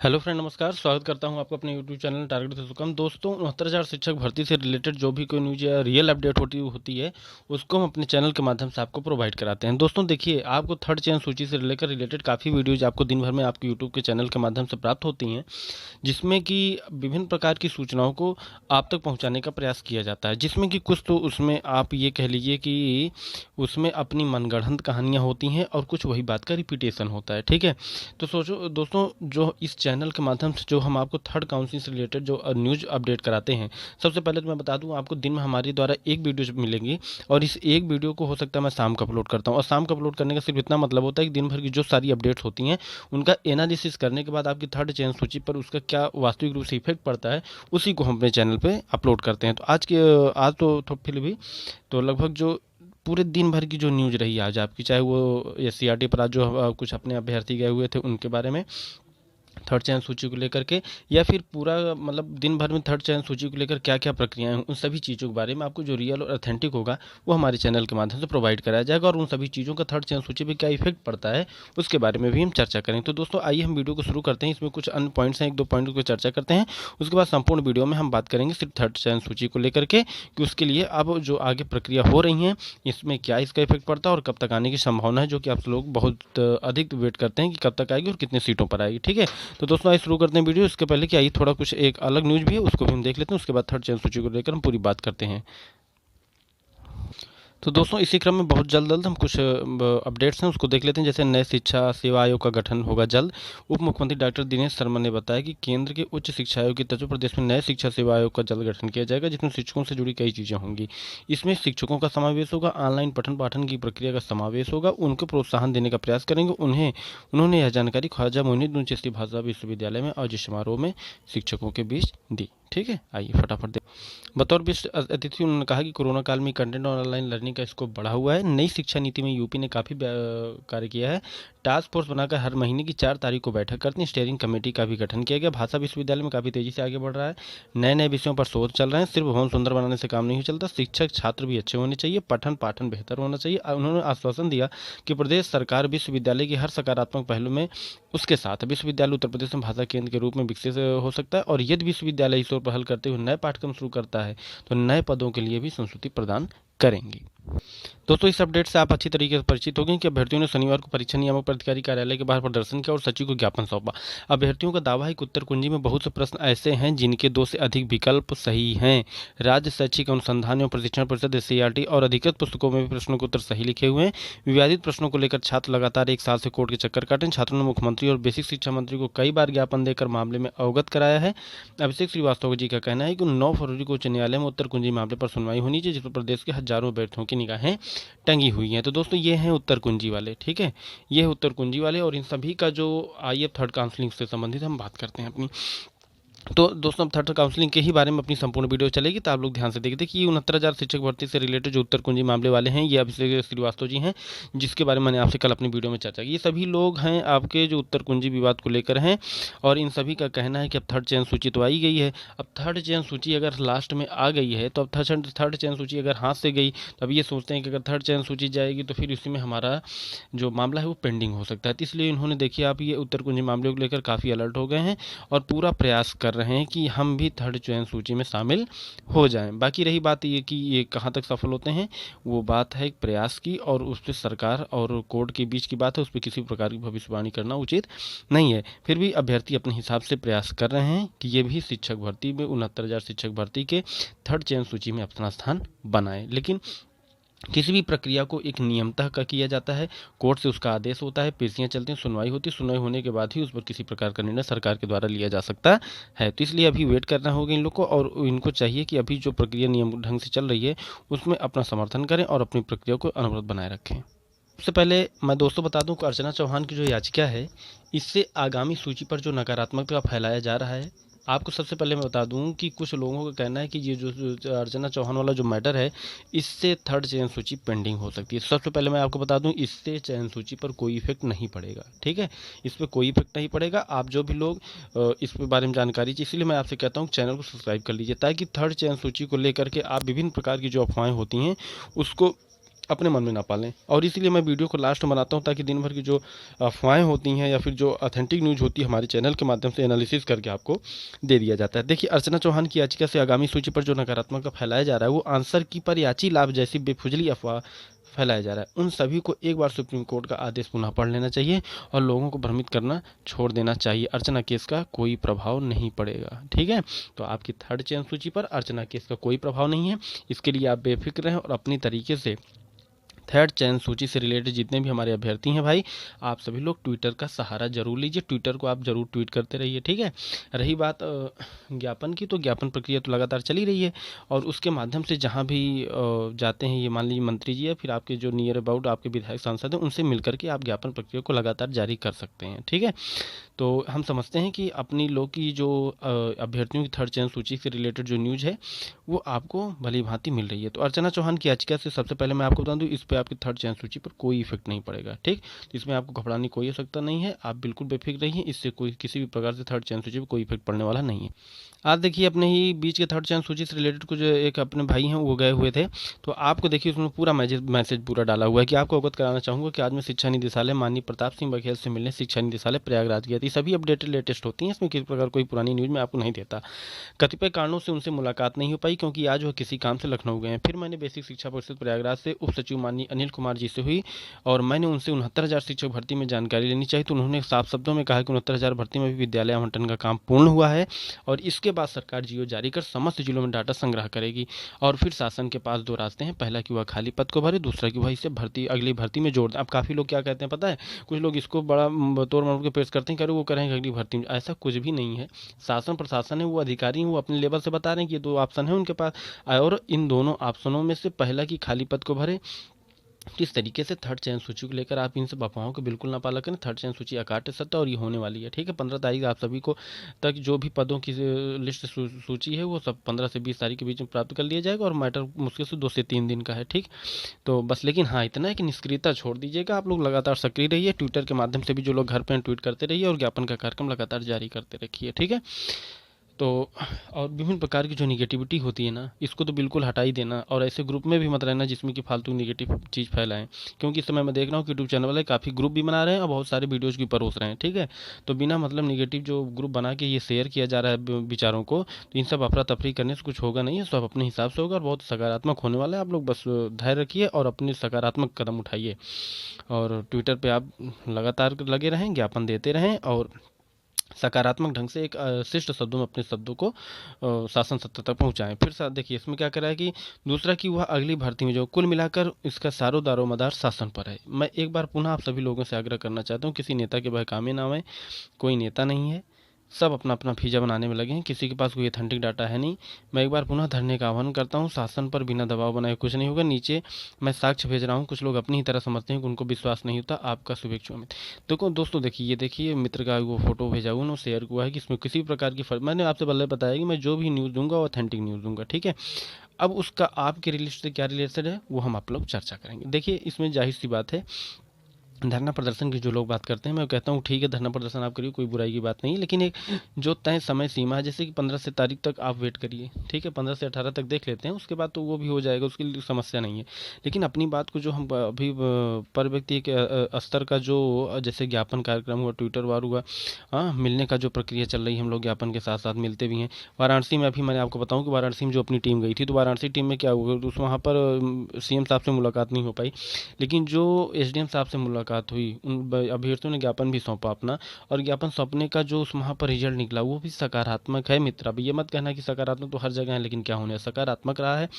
Hello friend, नमस्कार। स्वागत करता हूं आपको अपने यूट्यूब चैनल टारगेट से सुकम। दोस्तों, 69,000 शिक्षक भर्ती से रिलेटेड जो भी कोई न्यूज़ या रियल अपडेट होती है उसको हम अपने चैनल के माध्यम से आपको प्रोवाइड कराते हैं। दोस्तों देखिए, आपको थर्ड चयन सूची से लेकर रिलेटेड काफ़ी वीडियोज़ आपको दिन भर में आपके यूट्यूब के चैनल के माध्यम से प्राप्त होती हैं, जिसमें कि विभिन्न प्रकार की सूचनाओं को आप तक पहुंचाने का प्रयास किया जाता है। जिसमें कि कुछ तो उसमें आप ये कह लीजिए कि उसमें अपनी मनगढ़ंत कहानियाँ होती हैं और कुछ वही बात का रिपीटेशन होता है। ठीक है, तो सोचो दोस्तों, जो इस चैनल के माध्यम से जो हम आपको थर्ड काउंसलिंग से रिलेटेड जो न्यूज़ अपडेट कराते हैं, सबसे पहले तो मैं बता दूं, आपको दिन में हमारे द्वारा एक वीडियो मिलेंगी और इस एक वीडियो को हो सकता है मैं शाम को अपलोड करता हूं। और शाम को अपलोड करने का सिर्फ इतना मतलब होता है कि दिन भर की जो सारी अपडेट्स होती हैं उनका एनालिसिस करने के बाद आपकी थर्ड चयन सूची पर उसका क्या वास्तविक रूप से इफेक्ट पड़ता है, उसी को हम अपने चैनल पे अपलोड करते हैं। तो आज तो फिर भी तो लगभग जो पूरे दिन भर की जो न्यूज़ रही आज आपकी, चाहे वो SCRT पर आज जो कुछ अपने अभ्यर्थी गए हुए थे उनके बारे में, थर्ड चयन सूची को लेकर के, या फिर पूरा मतलब दिन भर में थर्ड चयन सूची को लेकर क्या क्या प्रक्रियाएं हैं, उन सभी चीज़ों के बारे में आपको जो रियल और ऑथेंटिक होगा वो हमारे चैनल के माध्यम से प्रोवाइड कराया जाएगा। और उन सभी चीज़ों का थर्ड चयन सूची पर क्या इफेक्ट पड़ता है उसके बारे में भी हम चर्चा करें। तो दोस्तों आइए हम वीडियो को शुरू करते हैं। इसमें कुछ अन्य पॉइंट्स हैं, एक दो पॉइंट को चर्चा करते हैं। उसके बाद संपूर्ण वीडियो में हम बात करेंगे सिर्फ थर्ड चयन सूची को लेकर के, कि उसके लिए अब जो आगे प्रक्रिया हो रही हैं इसमें क्या इसका इफेक्ट पड़ता है और कब तक आने की संभावना है, जो कि आप लोग बहुत अधिक वेट करते हैं कि कब तक आएगी और कितने सीटों पर आएगी। ठीक है, तो दोस्तों आइए शुरू करते हैं वीडियो। इसके पहले कि आइए थोड़ा कुछ एक अलग न्यूज़ भी है उसको भी हम देख लेते हैं, उसके बाद थर्ड चयन सूची को लेकर हम पूरी बात करते हैं। तो दोस्तों इसी क्रम में बहुत जल्द जल्द हम कुछ अपडेट्स हैं उसको देख लेते हैं। जैसे नए शिक्षा सेवा आयोग का गठन होगा जल्द। उप मुख्यमंत्री डॉक्टर दिनेश शर्मा ने बताया कि केंद्र के उच्च शिक्षा आयोग के तर्ज पर प्रदेश में नए शिक्षा सेवा आयोग का जल्द गठन किया जाएगा, जिसमें शिक्षकों से जुड़ी कई चीज़ें होंगी। इसमें शिक्षकों का समावेश होगा, ऑनलाइन पठन पाठन की प्रक्रिया का समावेश होगा, उनको प्रोत्साहन देने का प्रयास करेंगे। उन्होंने यह जानकारी ख्वाजा मोइनुद्दीन चिश्ती भाषा विश्वविद्यालय में आयोजित समारोह में शिक्षकों के बीच दी। ठीक है, आइए फटाफट दे। बतौर विशिष्ट अतिथि उन्होंने कहा कि कोरोना काल में कंटेंट और ऑनलाइन लर्निंग का स्कोप बढ़ा हुआ है। नई शिक्षा नीति में यूपी ने काफ़ी कार्य किया है। टास्क फोर्स बनाकर हर महीने की 4 तारीख को बैठक करती है। स्टीयरिंग कमेटी का भी गठन किया गया। भाषा विश्वविद्यालय में काफ़ी तेज़ी से आगे बढ़ रहा है। नए नए विषयों पर शोध चल रहे हैं। सिर्फ भवन सुंदर बनाने से काम नहीं चलता, शिक्षक छात्र भी अच्छे होने चाहिए, पठन पाठन बेहतर होना चाहिए। उन्होंने आश्वासन दिया कि प्रदेश सरकार विश्वविद्यालय की हर सकारात्मक पहलू में उसके साथ विश्वविद्यालय उत्तर प्रदेश में भाषा केंद्र के रूप में विकसित हो सकता है। और यदि विश्वविद्यालय इस ओर पहल करते हुए नए पाठ्यक्रम शुरू करता है तो नए पदों के लिए भी संस्तुति प्रदान करेंगी। दोस्तों इस अपडेट से आप अच्छी तरीके से परिचित हो गए कि अभ्यर्थियों ने शनिवार को परीक्षा नियामक प्राधिकारी कार्यालय के बाहर प्रदर्शन किया और सचिव को ज्ञापन सौंपा। अभ्यर्थियों का दावा है कि उत्तर कुंजी में बहुत से प्रश्न ऐसे हैं जिनके 2 से अधिक विकल्प सही हैं। राज्य शैक्षिक अनुसंधान एवं प्रशिक्षण परिषद SCRT और अधिकृत पुस्तकों में भी प्रश्नों के उत्तर सही लिखे हुए हैं। विवादित प्रश्नों को लेकर छात्र लगातार 1 साल से कोर्ट के चक्कर काटे। छात्रों ने मुख्यमंत्री और बेसिक शिक्षा मंत्री को कई बार ज्ञापन देकर मामले में अवगत कराया है। अभिषेक श्रीवास्तव जी का कहना है कि 9 फरवरी को उच्च न्यायालय में उत्तर कुंजी मामले पर सुनवाई होनी चाहिए, जिस पर प्रदेश के हजारों अभ्यर्थियों की निगाहें टंगी हुई हैं। तो दोस्तों ये हैं उत्तर कुंजी वाले। ठीक है, ये है उत्तर कुंजी वाले और इन सभी का जो आइए थर्ड काउंसलिंग से संबंधित हम बात करते हैं अपनी। तो दोस्तों अब थर्ड काउंसलिंग के ही बारे में अपनी संपूर्ण वीडियो चलेगी, तो आप लोग ध्यान से देखते कि 69,000 शिक्षक भर्ती से रिलेटेड जो उत्तर कुंजी मामले वाले हैं ये अभिषेक श्रीवास्तव जी हैं, जिसके बारे में मैंने आपसे कल अपनी वीडियो में चर्चा की। ये सभी लोग हैं आपके जो उत्तर कुंजी विवाद को लेकर हैं और इन सभी का कहना है कि अब थर्ड चयन सूची तो आई गई है। अब थर्ड चयन सूची अगर लास्ट में आ गई है तो अब थर्ड चयन सूची अगर हाथ से गई तो अब ये सोचते हैं कि अगर थर्ड चयन सूची जाएगी तो फिर उसी में हमारा जो मामला है वो पेंडिंग हो सकता है। तो इसलिए इन्होंने देखिए आप ये उत्तर कुंजी मामले को लेकर काफ़ी अलर्ट हो गए हैं और पूरा प्रयास कर रहे हैं कि हम भी थर्ड चयन सूची में शामिल हो जाएं। बाकी रही बात ये कि ये कहाँ तक सफल होते हैं, वो बात है एक प्रयास की और उस पर सरकार और कोर्ट के बीच की बात है, उस पर किसी प्रकार की भविष्यवाणी करना उचित नहीं है। फिर भी अभ्यर्थी अपने हिसाब से प्रयास कर रहे हैं कि ये भी शिक्षक भर्ती में 69,000 शिक्षक भर्ती के थर्ड चयन सूची में अपना स्थान बनाएं। लेकिन किसी भी प्रक्रिया को एक नियमतः का किया जाता है, कोर्ट से उसका आदेश होता है, पेशियां चलती हैं, सुनवाई होती है, सुनवाई होने के बाद ही उस पर किसी प्रकार का निर्णय सरकार के द्वारा लिया जा सकता है। तो इसलिए अभी वेट करना होगा इन लोग को और इनको चाहिए कि अभी जो प्रक्रिया नियम ढंग से चल रही है उसमें अपना समर्थन करें और अपनी प्रक्रिया को अनवरत बनाए रखें। सबसे पहले मैं दोस्तों बता दूं कि अर्चना चौहान की जो याचिका है इससे आगामी सूची पर जो नकारात्मकता फैलाया जा रहा है, आपको सबसे पहले मैं बता दूं कि कुछ लोगों का कहना है कि ये जो अर्चना चौहान वाला जो मैटर है इससे थर्ड चयन सूची पेंडिंग हो सकती है। सबसे पहले मैं आपको बता दूं इससे चयन सूची पर कोई इफेक्ट नहीं पड़ेगा। ठीक है, इस पर कोई इफेक्ट नहीं पड़ेगा। आप जो भी लोग इस पे बारे में जानकारी चाहिए, इसलिए मैं आपसे कहता हूँ चैनल को सब्सक्राइब कर लीजिए ताकि थर्ड चयन सूची को लेकर के आप विभिन्न प्रकार की जो अफवाहें होती हैं उसको अपने मन में ना पालें। और इसीलिए मैं वीडियो को लास्ट में बनाता हूँ ताकि दिन भर की जो अफवाहें होती हैं या फिर जो ऑथेंटिक न्यूज़ होती है हमारे चैनल के माध्यम से एनालिसिस करके आपको दे दिया जाता है। देखिए, अर्चना चौहान की याचिका से आगामी सूची पर जो नकारात्मक फैलाया जा रहा है वो आंसर की पर याची लाभ जैसी बेफुजली अफवाह फैलाया जा रहा है। उन सभी को एक बार सुप्रीम कोर्ट का आदेश पुनः पढ़ लेना चाहिए और लोगों को भ्रमित करना छोड़ देना चाहिए। अर्चना केस का कोई प्रभाव नहीं पड़ेगा। ठीक है, तो आपकी थर्ड चयन सूची पर अर्चना केस का कोई प्रभाव नहीं है। इसके लिए आप बेफिक्र रहें और अपनी तरीके से थर्ड चयन सूची से रिलेटेड जितने भी हमारे अभ्यर्थी हैं भाई, आप सभी लोग ट्विटर का सहारा जरूर लीजिए। ट्विटर को आप जरूर ट्वीट करते रहिए। ठीक है, रही बात ज्ञापन की, तो ज्ञापन प्रक्रिया तो लगातार चली रही है और उसके माध्यम से जहां भी जाते हैं, ये मान लीजिए मंत्री जी या फिर आपके जो नियर अबाउट आपके विधायक सांसद हैं, उनसे मिलकर के आप ज्ञापन प्रक्रिया को लगातार जारी कर सकते हैं। ठीक है, तो हम समझते हैं कि अपनी लोग की जो अभ्यर्थियों की थर्ड चयन सूची से रिलेटेड जो न्यूज़ है वो आपको भली भांति मिल रही है। तो अर्चना चौहान की याचिका से सबसे पहले मैं आपको बता दूं, इस पर आपकी थर्ड चयन सूची पर कोई इफेक्ट नहीं पड़ेगा। ठीक, तो इसमें आपको घबराने की कोई आवश्यकता नहीं है, आप बिल्कुल बेफिक्र रहिए, इससे कोई किसी भी प्रकार से थर्ड चयन सूची पर कोई इफेक्ट पड़ने वाला नहीं है। आज देखिए, अपने ही बीच के थर्ड चयन सूची से रिलेटेड कुछ एक अपने भाई हैं वो गए हुए थे, तो आपको देखिए उसमें पूरा मैसेज पूरा डाला हुआ है कि आपको अवगत कराना चाहूँगा कि आज मैं शिक्षा निदेशालय माननीय प्रताप सिंह बघेल से मिलने शिक्षा निदेशालय प्रयागराज गया थी। सभी अपडेटेड लेटेस्ट होती हैं, इसमें किसी प्रकार कोई पुरानी न्यूज़ मैं आपको नहीं देता। कतिपय कारणों से उनसे मुलाकात नहीं हो पाई क्योंकि आज वह किसी काम से लखनऊ गए हैं। फिर मैंने बेसिक शिक्षा परिषद प्रयागराज से उप सचिव माननीय अनिल कुमार जी से हुई और मैंने उनसे 69,000 शिक्षक भर्ती में जानकारी लेनी चाहिए, तो उन्होंने साफ शब्दों में कहा कि 69,000 भर्ती में भी विद्यालय आवंटन का काम पूर्ण हुआ है और इसके बाद सरकार जीओ जारी कर समस्त जिलों में डाटा संग्रह करेगी। और फिर शासन के पास दो रास्ते हैं, पहला कि वह खाली पद को भरे, दूसरा कि वह इसे अगली भर्ती में जोड़ दें। अब काफ़ी लोग क्या कहते हैं पता है, कुछ लोग इसको बड़ा तोड़ मरोड़ के पेश करते हैं, करें वो करेंगे अगली भर्ती में। ऐसा कुछ भी नहीं है। शासन प्रशासन है, वो अधिकारी हैं, वो अपने लेवल से बता रहे हैं कि ये दो ऑप्शन है उनके पास और इन दोनों ऑप्शनों में से पहला कि खाली पद को भरे। इस तरीके से थर्ड चयन सूची को लेकर आप इन सब अफवाहों को बिल्कुल ना पाला करें। थर्ड चयन सूची अकाट्य सत्य और ये होने वाली है। ठीक है, 15 तारीख आप सभी को तक जो भी पदों की लिस्ट सूची है वो सब 15 से 20 तारीख के बीच में प्राप्त कर लिया जाएगा और मैटर मुश्किल से 2 से 3 दिन का है। ठीक, तो बस लेकिन हाँ इतना है कि निष्क्रियता छोड़ दीजिएगा, आप लोग लगातार सक्रिय रहिए। ट्विटर के माध्यम से भी जो लोग घर पर ट्वीट करते रहिए और ज्ञापन का कार्यक्रम लगातार जारी करते रखिए। ठीक है, तो और विभिन्न प्रकार की जो निगेटिविटी होती है ना, इसको तो बिल्कुल हटा ही देना और ऐसे ग्रुप में भी मत रहना जिसमें कि फालतू निगेटिव चीज़ फैलाएं। क्योंकि इस समय मैं देख रहा हूँ कि यूट्यूब चैनल वाले काफ़ी ग्रुप भी बना रहे हैं और बहुत सारे वीडियोज़ भी परोस रहे हैं। ठीक है, तो बिना मतलब निगेटिव जो ग्रुप बना के ये शेयर किया जा रहा है विचारों को, तो इन सब अफरा तफरी करने से कुछ होगा नहीं है। सब अपने हिसाब से होगा और बहुत सकारात्मक होने वाला है। आप लोग बस धैर्य रखिए और अपने सकारात्मक कदम उठाइए और ट्विटर पर आप लगातार लगे रहें, ज्ञापन देते रहें और सकारात्मक ढंग से एक शिष्ट शब्दों में अपने शब्दों को शासन सत्ता तक पहुंचाएं। फिर साथ देखिए इसमें क्या करा है कि दूसरा कि वह अगली भर्ती में जो कुल मिलाकर इसका सारो दारोमदार शासन पर है। मैं एक बार पुनः आप सभी लोगों से आग्रह करना चाहता हूं, किसी नेता के बहकामे ना आए। कोई नेता नहीं है, सब अपना अपना फीजा बनाने में लगे हैं, किसी के पास कोई ऑथेंटिक डाटा है नहीं। मैं एक बार पुनः धरने का आह्वान करता हूं, शासन पर बिना दबाव बनाए कुछ नहीं होगा। नीचे मैं साक्ष्य भेज रहा हूं, कुछ लोग अपनी ही तरह समझते हैं कि उनको विश्वास नहीं होता। आपका शुभेच्छु अमित। तो दोस्तों देखिए, ये देखिए मित्र का वो फोटो भेजा हुआ, उन्होंने शेयर हुआ है कि इसमें किसी भी प्रकार की मैंने आपसे पहले बताया कि मैं जो भी न्यूज़ दूंगा वो ऑथेंटिक न्यूज़ दूंगा। ठीक है, अब उसका आपके रिलेटेड से क्या रिलेटेड है वो हम आप लोग चर्चा करेंगे। देखिए इसमें जाहिर सी बात है, धरना प्रदर्शन की जो लोग बात करते हैं, मैं कहता हूँ ठीक है धरना प्रदर्शन आप करिए, कोई बुराई की बात नहीं है, लेकिन एक जो तय समय सीमा है, जैसे कि 15 से तारीख तक आप वेट करिए। ठीक है, 15 से 18 तक देख लेते हैं, उसके बाद तो वो भी हो जाएगा, उसके लिए समस्या नहीं है। लेकिन अपनी बात को जो हम अभी पर व्यक्ति एक स्तर का जो जैसे ज्ञापन कार्यक्रम हुआ, ट्विटर वार हुआ, हाँ मिलने का जो प्रक्रिया चल रही है, हम लोग ज्ञापन के साथ साथ मिलते भी हैं। वाराणसी में अभी मैंने आपको बताऊँ कि वाराणसी में जो अपनी टीम गई थी, तो वाराणसी टीम में क्या हुआ, उस वहाँ पर सीएम साहब से मुलाकात नहीं हो पाई, लेकिन जो एसडीएम साहब से मुलाकात हुई, उन अभ्यर्थियों ने ज्ञापन भी सौंपा अपना, और ज्ञापन सौंपने का जो उस वहाँ पर रिजल्ट निकला वो भी सकारात्मक है मित्र। अब ये मत कहना कि सकारात्मक तो हर जगह है, लेकिन क्या होने सकारात्मक रहा है।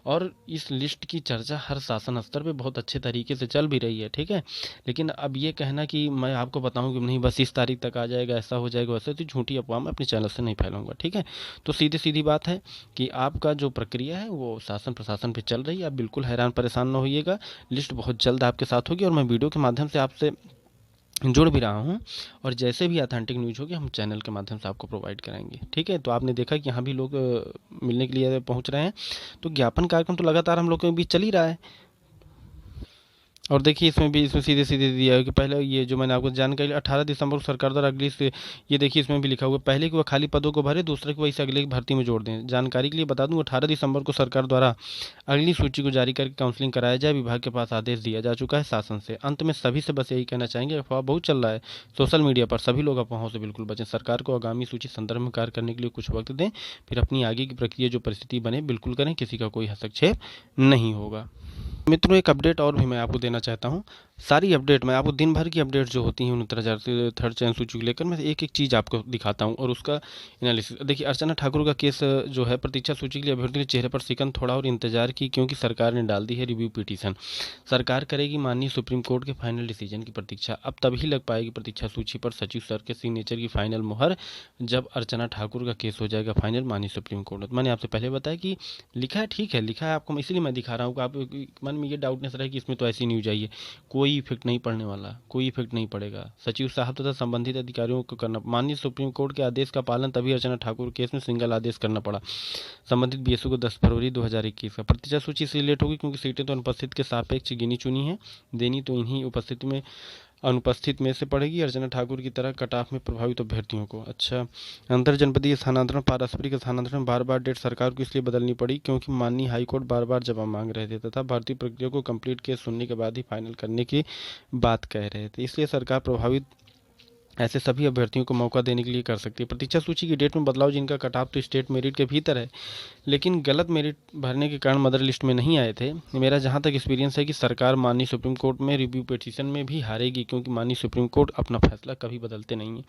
और इस लिस्ट की चर्चा हर शासन स्तर पे बहुत अच्छे तरीके से चल भी रही है। ठीक है, लेकिन अब ये कहना कि मैं आपको बताऊं कि नहीं बस इस तारीख तक आ जाएगा, ऐसा हो जाएगा, वैसे तो झूठी अफवाह मैं अपने चैनल से नहीं फैलाऊंगा। ठीक है, तो सीधी सीधी बात है कि आपका जो प्रक्रिया है वो शासन प्रशासन पे चल रही है, आप बिल्कुल हैरान परेशान ना होइएगा। लिस्ट बहुत जल्द आपके साथ होगी और मैं वीडियो के माध्यम से आपसे जुड़ भी रहा हूं, और जैसे भी ऑथेंटिक न्यूज़ होगी हम चैनल के माध्यम से आपको प्रोवाइड कराएंगे। ठीक है, तो आपने देखा कि यहाँ भी लोग मिलने के लिए पहुँच रहे हैं, तो ज्ञापन कार्यक्रम तो लगातार हम लोग के बीच चल ही रहा है। और देखिए इसमें सीधे सीधे दिया है कि पहले ये जो मैंने आपको जानकारी 18 दिसंबर को सरकार द्वारा अगली से ये देखिए इसमें भी लिखा हुआ है पहले कि वह खाली पदों को भरे, दूसरे कि वह इसे अगले की भर्ती में जोड़ दें। जानकारी के लिए बता दूं 18 दिसंबर को सरकार द्वारा अगली सूची को जारी करके काउंसलिंग कराया जाए, विभाग के पास आदेश दिया जा चुका है शासन से। अंत में सभी से बस यही कहना चाहेंगे, अफवाह बहुत चल रहा है सोशल मीडिया पर, सभी लोग अफवाहों से बिल्कुल बचें। सरकार को आगामी सूची संदर्भ में कार्य करने के लिए कुछ वक्त दें, फिर अपनी आगे की प्रक्रिया जो परिस्थिति बने बिल्कुल करें, किसी का कोई हस्तक्षेप नहीं होगा। मित्रों एक अपडेट और भी मैं आपको देना चाहता हूँ। सारी अपडेट मैं आपको दिन भर की अपडेट जो होती हैं 69,000 से थर्ड चयन सूची को लेकर मैं एक एक चीज़ आपको दिखाता हूँ और उसका एनालिसिस। देखिए अर्चना ठाकुर का केस जो है प्रतीक्षा सूची के लिए अभ्यर्थी के चेहरे पर सिकन थोड़ा और इंतजार की, क्योंकि सरकार ने डाल दी है रिव्यू पिटीशन। सरकार करेगी माननीय सुप्रीम कोर्ट के फाइनल डिसीजन की प्रतीक्षा। अब तभी लग पाएगी प्रतीक्षा सूची पर सचिव सर के सिग्नेचर की फाइनल मुहर, जब अर्चना ठाकुर का केस हो जाएगा फाइनल माननीय सुप्रीम कोर्ट। मैंने आपसे पहले बताया कि लिखा है, ठीक है लिखा है आपको, इसलिए मैं दिखा रहा हूँ कि आप मन में ये डाउटनेस रहे कि इसमें तो ऐसी न्यूज आई है। कोई इफेक्ट नहीं पड़ने वाला, कोई इफेक्ट नहीं पड़ेगा। सचिव साहब तथा संबंधित अधिकारियों को करना, माननीय सुप्रीम कोर्ट के आदेश का पालन, तभी अर्चना ठाकुर केस में सिंगल आदेश करना पड़ा संबंधित बीएसओ को 10 फरवरी 2021 का। प्रतीक्षा सूची इसलिए लेट होगी क्योंकि सीटें तो अनुपस्थित के सापेक्ष गिनी चुनी हैं, देनी तो इन्हीं उपस्थिति में अनुपस्थित में से पड़ेगी, अर्चना ठाकुर की तरह कट ऑफ में प्रभावित अभ्यर्थियों को। अच्छा, अंतर जनपदीय स्थानांतरण, पारस्परिक स्थानांतरण, बार बार डेट सरकार को इसलिए बदलनी पड़ी क्योंकि माननीय हाईकोर्ट बार बार जवाब मांग रहे थे तथा भर्ती प्रक्रिया को कंप्लीट केस सुनने के बाद ही फाइनल करने की बात कह रहे थे, इसलिए सरकार प्रभावित ऐसे सभी अभ्यर्थियों को मौका देने के लिए कर सकती है। प्रतीक्षा सूची की डेट में बदलाव, जिनका कट ऑफ तो स्टेट मेरिट के भीतर है लेकिन गलत मेरिट भरने के कारण मदर लिस्ट में नहीं आए थे। मेरा जहां तक एक्सपीरियंस है कि सरकार माननीय सुप्रीम कोर्ट में रिव्यू पिटीशन में भी हारेगी, क्योंकि माननीय सुप्रीम कोर्ट अपना फैसला कभी बदलते नहीं है,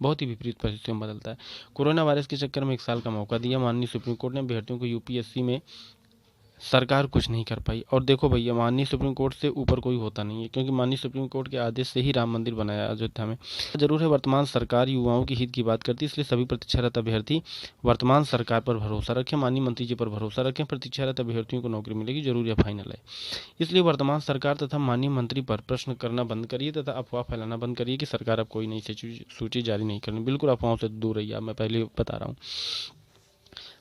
बहुत ही विपरीत परिस्थितियों में बदलता है। कोरोना वायरस के चक्कर में 1 साल का मौका दिया माननीय सुप्रीम कोर्ट ने अभ्यर्थियों को, यूपीएससी में सरकार कुछ नहीं कर पाई। और देखो भैया माननीय सुप्रीम कोर्ट से ऊपर कोई होता नहीं है, क्योंकि माननीय सुप्रीम कोर्ट के आदेश से ही राम मंदिर बनाया अयोध्या में। जरूर है वर्तमान सरकार युवाओं की हित की बात करती है, इसलिए सभी प्रतीक्षारत अभ्यर्थी वर्तमान सरकार पर भरोसा रखें, माननीय मंत्री जी पर भरोसा रखें। प्रतीक्षारत अभ्यर्थियों को नौकरी मिलेगी, जरूर या फाइनल है। इसलिए वर्तमान सरकार तथा माननीय मंत्री पर प्रश्न करना बंद करिए तथा अफवाह फैलाना बंद करिए कि सरकार अब कोई नई सूची जारी नहीं करनी। बिल्कुल अफवाहों से दूर रहिए, मैं पहले बता रहा हूँ।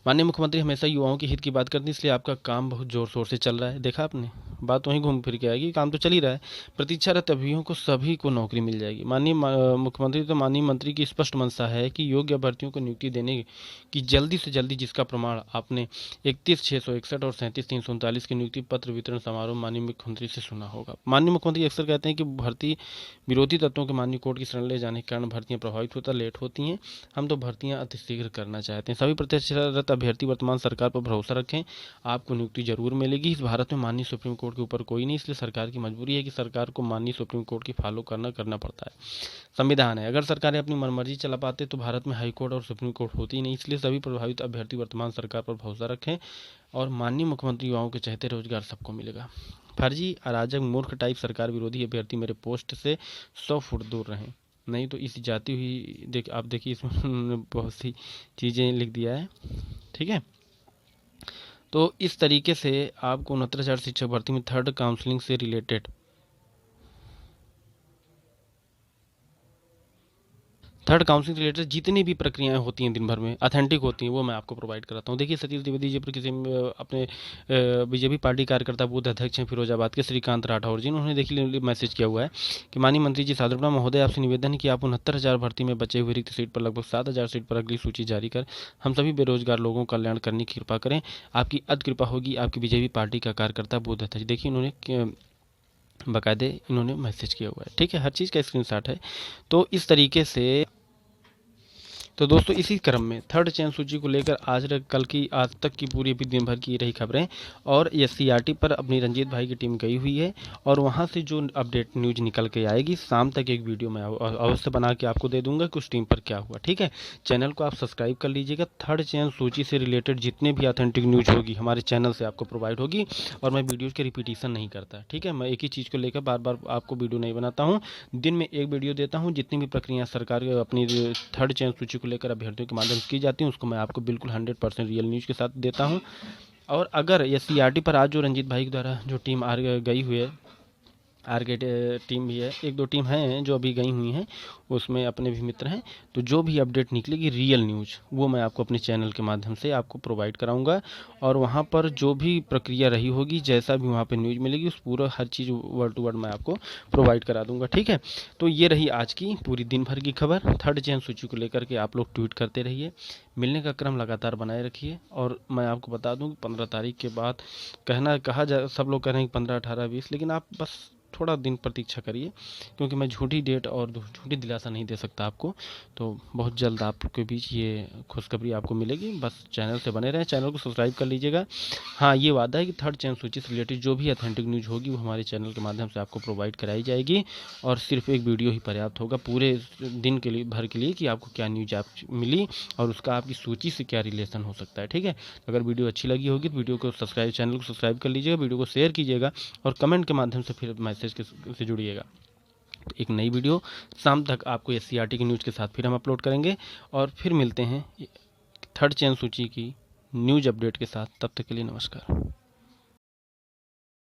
माननीय मुख्यमंत्री हमेशा युवाओं के हित की बात करते हैं, इसलिए आपका काम बहुत जोर शोर से चल रहा है। देखा आपने, बात वहीं घूम फिर के आएगी, काम तो चल ही रहा है। प्रतीक्षारत अभ्यर्थियों को सभी को नौकरी मिल जाएगी। माननीय मुख्यमंत्री तो माननीय मंत्री की स्पष्ट मंशा है कि योग्य अभ्यर्थियों को नियुक्ति देने की जल्दी से जल्दी, जिसका प्रमाण आपने 31,661 और 37,339 के नियुक्ति पत्र वितरण समारोह माननीय मुख्यमंत्री से सुना होगा। माननीय मुख्यमंत्री अक्सर कहते हैं कि भर्ती विरोधी तत्वों के माननीय कोर्ट की शरण ले जाने के कारण भर्तियां प्रभावित होता लेट होती हैं। हम तो भर्तियां अतिशीघ्र करना चाहते हैं। सभी प्रतीक्षारत अभ्यर्थी वर्तमान सरकार पर भरोसा रखें, आपको नियुक्ति जरूर मिलेगी। इस भारत में माननीय सुप्रीम कोर्ट के ऊपर कोई नहीं, इसलिए सरकार की मजबूरी है कि सरकार को माननीय सुप्रीम कोर्ट की फॉलो करना पड़ता है। संविधान है, अगर सरकारें अपनी मनमर्जी चला पाते तो भारत में हाई कोर्ट और सुप्रीम कोर्ट होती ही नहीं। इसलिए सभी प्रभावित अभ्यर्थी वर्तमान सरकार पर भरोसा रखें और माननीय मुख्यमंत्री युवाओं के चहते रोजगार सबको मिलेगा। फर्जी, अराजक, मूर्ख टाइप सरकार विरोधी अभ्यर्थी मेरे पोस्ट से 100 फुट दूर रहें, नहीं तो इस जाती हुई आप देखिए इसमें उन्होंने बहुत सी चीज़ें लिख दिया है। ठीक है, तो इस तरीके से आपको 69,000 शिक्षक भर्ती में थर्ड काउंसलिंग से रिलेटेड जितनी भी प्रक्रियाएं होती हैं दिन भर में ऑथेंटिक होती हैं, वो मैं आपको प्रोवाइड कराता हूँ। देखिए सतीश द्विवेदी जी पर किसी अपने बीजेपी पार्टी कार्यकर्ता बूथ अध्यक्ष हैं फिरोजाबाद के श्रीकांत राठौर जी, उन्होंने देखिए मैसेज किया हुआ है कि माननीय मंत्री जी सादर प्रणाम महोदय, आपसे निवेदन है कि आप 69,000 भर्ती में बचे हुए रिक्त सीट पर लगभग 7,000 सीट पर अगली सूची जारी कर हम सभी बेरोजगार लोगों का कल्याण करने की कृपा करें। आपकी अति कृपा होगी। आपकी बीजेपी पार्टी का कार्यकर्ता बूथ अध्यक्ष। देखिए उन्होंने बाकायदे इन्होंने मैसेज किया हुआ है। ठीक है, हर चीज़ का स्क्रीनशॉट है। तो इस तरीके से तो दोस्तों इसी क्रम में थर्ड चयन सूची को लेकर आज तक की पूरी अभी दिन भर की रही खबरें, और एससीईआरटी पर अपनी रंजीत भाई की टीम गई हुई है और वहां से जो अपडेट न्यूज निकल के आएगी शाम तक एक वीडियो मैं अवश्य बना के आपको दे दूंगा कि उस टीम पर क्या हुआ। ठीक है, चैनल को आप सब्सक्राइब कर लीजिएगा। थर्ड चयन सूची से रिलेटेड जितने भी ऑथेंटिक न्यूज होगी हमारे चैनल से आपको प्रोवाइड होगी, और मैं वीडियोज़ के रिपीटिशन नहीं करता। ठीक है, मैं एक ही चीज़ को लेकर बार बार आपको वीडियो नहीं बनाता हूँ, दिन में एक वीडियो देता हूँ। जितनी भी प्रक्रिया सरकार अपनी थर्ड चयन सूची को लेकर अभ्यर्थियों के माध्यम से की जाती है उसको मैं आपको बिल्कुल 100% रियल न्यूज़ के साथ देता हूं। और अगर एससीईआरटी पर आज जो रंजीत भाई के द्वारा जो टीम आ गई हुई है आर के टीम भी है, एक दो टीम हैं जो अभी गई हुई हैं, उसमें अपने भी मित्र हैं। तो जो भी अपडेट निकलेगी रियल न्यूज़ वो मैं आपको अपने चैनल के माध्यम से आपको प्रोवाइड कराऊंगा, और वहाँ पर जो भी प्रक्रिया रही होगी, जैसा भी वहाँ पे न्यूज़ मिलेगी, उस पूरा हर चीज़ वर्ड टू वर्ड मैं आपको प्रोवाइड करा दूंगा। ठीक है, तो ये रही आज की पूरी दिन भर की खबर। थर्ड चयन सूची को लेकर के आप लोग ट्वीट करते रहिए, मिलने का क्रम लगातार बनाए रखिए। और मैं आपको बता दूं कि 15 तारीख के बाद कहा जा, सब लोग कह रहे हैं कि 15, 18, 20, लेकिन आप बस थोड़ा दिन प्रतीक्षा करिए, क्योंकि मैं झूठी डेट और झूठी दिलासा नहीं दे सकता आपको। तो बहुत जल्द आपके बीच ये खुशखबरी आपको मिलेगी, बस चैनल से बने रहें, चैनल को सब्सक्राइब कर लीजिएगा। हाँ, ये वादा है कि थर्ड चयन सूची से रिलेटेड जो भी अथेंटिक न्यूज़ होगी वो हमारे चैनल के माध्यम से आपको प्रोवाइड कराई जाएगी, और सिर्फ एक वीडियो ही पर्याप्त होगा पूरे दिन के लिए भर के लिए कि आपको क्या न्यूज आप मिली और उसका आपकी सूची से क्या रिलेशन हो सकता है। ठीक है, अगर वीडियो अच्छी लगी होगी तो वीडियो को सब्सक्राइब, चैनल को सब्सक्राइब कर लीजिएगा, वीडियो को शेयर कीजिएगा, और कमेंट के माध्यम से फिर मैसेज से जुड़िएगा। तो एक नई वीडियो शाम तक आपको SCRT की न्यूज़ के साथ फिर हम अपलोड करेंगे, और फिर मिलते हैं थर्ड चयन सूची की न्यूज़ अपडेट के साथ। तब तक के लिए नमस्कार।